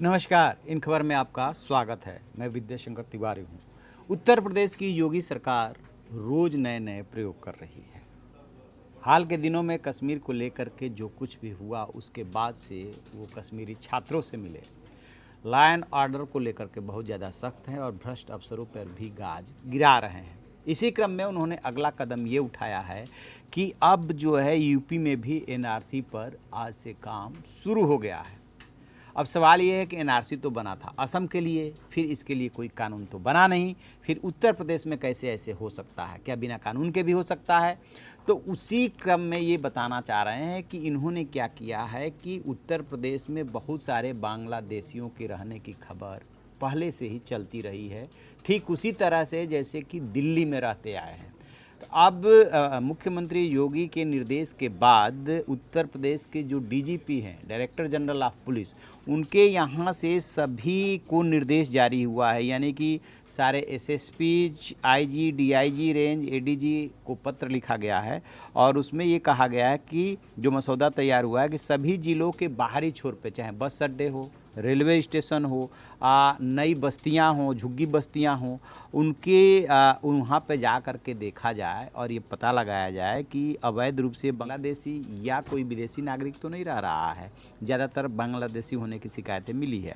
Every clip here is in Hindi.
नमस्कार, इन खबर में आपका स्वागत है। मैं विद्याशंकर तिवारी हूँ। उत्तर प्रदेश की योगी सरकार रोज नए नए प्रयोग कर रही है। हाल के दिनों में कश्मीर को लेकर के जो कुछ भी हुआ, उसके बाद से वो कश्मीरी छात्रों से मिले, लॉ एंड ऑर्डर को लेकर के बहुत ज़्यादा सख्त हैं और भ्रष्ट अफसरों पर भी गाज गिरा रहे हैं। इसी क्रम में उन्होंने अगला कदम ये उठाया है कि अब जो है यूपी में भी एनआरसी पर आज से काम शुरू हो गया है। अब सवाल ये है कि एनआरसी तो बना था असम के लिए, फिर इसके लिए कोई कानून तो बना नहीं, फिर उत्तर प्रदेश में कैसे ऐसे हो सकता है? क्या बिना कानून के भी हो सकता है? तो उसी क्रम में ये बताना चाह रहे हैं कि इन्होंने क्या किया है कि उत्तर प्रदेश में बहुत सारे बांग्लादेशियों के रहने की खबर पहले से ही चलती रही है, ठीक उसी तरह से जैसे कि दिल्ली में रहते आए हैं। अब मुख्यमंत्री योगी के निर्देश के बाद उत्तर प्रदेश के जो डीजीपी हैं, डायरेक्टर जनरल ऑफ पुलिस, उनके यहाँ से सभी को निर्देश जारी हुआ है, यानी कि सारे SSP, IG, DIG range, ADG को पत्र लिखा गया है और उसमें ये कहा गया है कि जो मसौदा तैयार हुआ है कि सभी जिलों के बाहरी छोर पे, चाहे बस अड्डे हो, रेलवे स्टेशन हो, नई बस्तियां हों, झुग्गी बस्तियां हों, उनके वहाँ पे जा कर के देखा जाए और ये पता लगाया जाए कि अवैध रूप से बांग्लादेशी या कोई विदेशी नागरिक तो नहीं रह रहा है। ज़्यादातर बांग्लादेशी होने की शिकायतें मिली है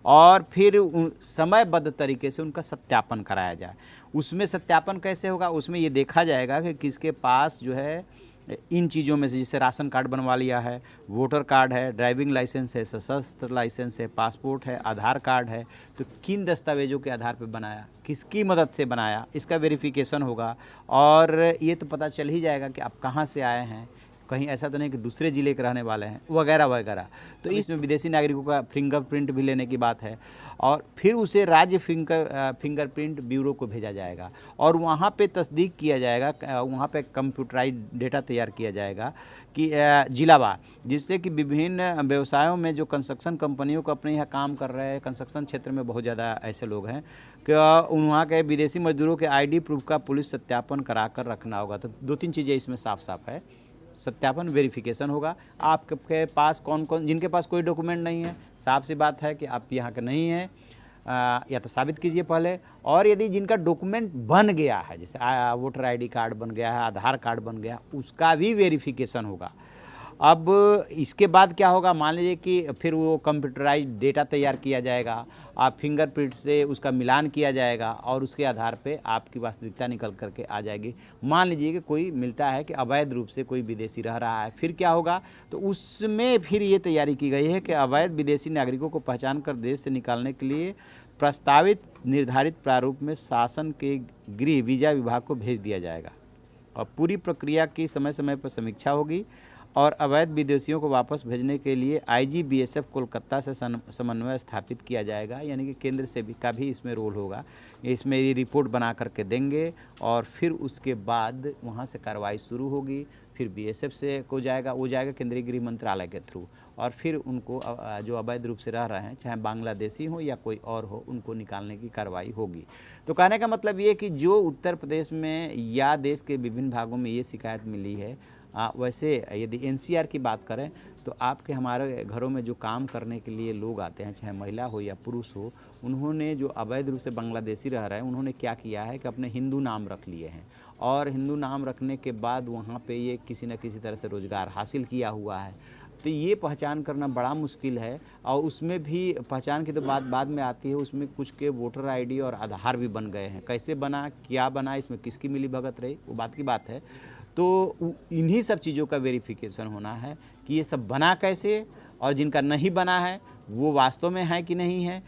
और फिर समयबद्ध तरीके से उनका सत्यापन कराया जाए। उसमें सत्यापन कैसे होगा? उसमें ये देखा जाएगा कि किसके पास जो है इन चीज़ों में से, जैसे राशन कार्ड बनवा लिया है, वोटर कार्ड है, ड्राइविंग लाइसेंस है, सशस्त्र लाइसेंस है, पासपोर्ट है, आधार कार्ड है, तो किन दस्तावेज़ों के आधार पर बनाया, किसकी मदद से बनाया, इसका वेरिफिकेशन होगा और ये तो पता चल ही जाएगा कि आप कहाँ से आए हैं, कहीं ऐसा तो नहीं कि दूसरे ज़िले के रहने वाले हैं, वगैरह वगैरह। तो इसमें विदेशी नागरिकों का फिंगरप्रिंट भी लेने की बात है और फिर उसे राज्य फिंगरप्रिंट ब्यूरो को भेजा जाएगा और वहाँ पे तस्दीक किया जाएगा, वहाँ पे कंप्यूटराइज्ड डेटा तैयार किया जाएगा कि जिलावार, जिससे कि विभिन्न व्यवसायों में जो कंस्ट्रक्शन कंपनियों को अपने यहाँ काम कर रहे हैं, कंस्ट्रक्शन क्षेत्र में बहुत ज़्यादा ऐसे लोग हैं कि वहाँ के विदेशी मजदूरों के आईडी प्रूफ का पुलिस सत्यापन करा कर रखना होगा। तो दो तीन चीज़ें इसमें साफ साफ है। सत्यापन, वेरिफिकेशन होगा, आपके पास कौन कौन, जिनके पास कोई डॉक्यूमेंट नहीं है, साफ सी बात है कि आप यहाँ के नहीं हैं, या तो साबित कीजिए पहले, और यदि जिनका डॉक्यूमेंट बन गया है, जैसे वोटर आईडी कार्ड बन गया है, आधार कार्ड बन गया, उसका भी वेरिफिकेशन होगा। अब इसके बाद क्या होगा? मान लीजिए कि फिर वो कंप्यूटराइज्ड डेटा तैयार किया जाएगा, आप फिंगरप्रिंट से उसका मिलान किया जाएगा और उसके आधार पे आपकी वास्तविकता निकल करके आ जाएगी। मान लीजिए कि कोई मिलता है कि अवैध रूप से कोई विदेशी रह रहा है, फिर क्या होगा? तो उसमें फिर ये तैयारी की गई है कि अवैध विदेशी नागरिकों को पहचान कर देश से निकालने के लिए प्रस्तावित निर्धारित प्रारूप में शासन के गृह वीजा विभाग को भेज दिया जाएगा और पूरी प्रक्रिया की समय समय पर समीक्षा होगी और अवैध विदेशियों को वापस भेजने के लिए आईजीबीएसएफ कोलकाता से समन्वय स्थापित किया जाएगा, यानी कि केंद्र से भी का भी इसमें रोल होगा। इसमें ये रिपोर्ट बना करके देंगे और फिर उसके बाद वहाँ से कार्रवाई शुरू होगी, फिर बीएसएफ से को जाएगा, वो जाएगा केंद्रीय गृह मंत्रालय के थ्रू और फिर उनको जो अवैध रूप से रह रहे हैं, चाहे बांग्लादेशी हो या कोई और हो, उनको निकालने की कार्रवाई होगी। तो कहने का मतलब ये कि जो उत्तर प्रदेश में या देश के विभिन्न भागों में ये शिकायत मिली है, वैसे यदि एनसीआर की बात करें तो आपके हमारे घरों में जो काम करने के लिए लोग आते हैं, चाहे महिला हो या पुरुष हो, उन्होंने जो अवैध रूप से बांग्लादेशी रह रहे हैं, उन्होंने क्या किया है कि अपने हिंदू नाम रख लिए हैं और हिंदू नाम रखने के बाद वहाँ पे ये किसी न किसी तरह से रोज़गार हासिल किया हुआ है। तो ये पहचान करना बड़ा मुश्किल है और उसमें भी पहचान की तो बात बाद में आती है, उसमें कुछ के वोटर आईडी और आधार भी बन गए हैं। कैसे बना, क्या बना, इसमें किसकी मिली भगत रही, वो बात की बात है। तो इन्हीं सब चीज़ों का वेरिफिकेशन होना है कि ये सब बना कैसे और जिनका नहीं बना है वो वास्तव में है कि नहीं है।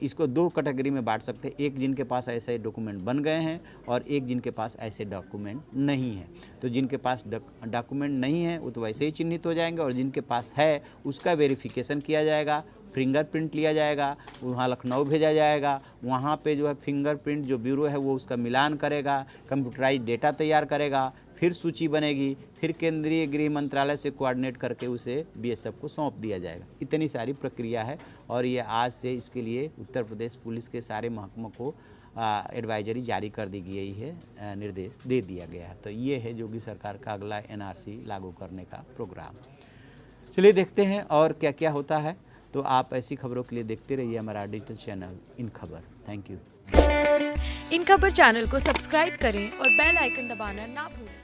इसको दो कैटेगरी में बांट सकते हैं, एक जिनके पास ऐसे डॉक्यूमेंट बन गए हैं और एक जिनके पास ऐसे डॉक्यूमेंट नहीं है। तो जिनके पास डॉक्यूमेंट नहीं है वो तो वैसे ही चिन्हित हो जाएंगे और जिनके पास है उसका वेरिफिकेशन किया जाएगा, फिंगरप्रिंट लिया जाएगा, वहाँ लखनऊ भेजा जाएगा, वहाँ पे जो है फिंगरप्रिंट जो ब्यूरो है वो उसका मिलान करेगा, कंप्यूटराइज्ड डेटा तैयार करेगा, फिर सूची बनेगी, फिर केंद्रीय गृह मंत्रालय से कोऑर्डिनेट करके उसे बीएसएफ को सौंप दिया जाएगा। इतनी सारी प्रक्रिया है और ये आज से इसके लिए उत्तर प्रदेश पुलिस के सारे महकमों को एडवाइजरी जारी कर दी गई है, निर्देश दे दिया गया है। तो ये है योगी सरकार का अगला एनआरसी लागू करने का प्रोग्राम। चलिए देखते हैं और क्या क्या होता है। तो आप ऐसी खबरों के लिए देखते रहिए हमारा डिजिटल चैनल इन खबर। Thank you. इन खबर चैनल को सब्सक्राइब करें और बेल आइकन दबाना ना भूलें।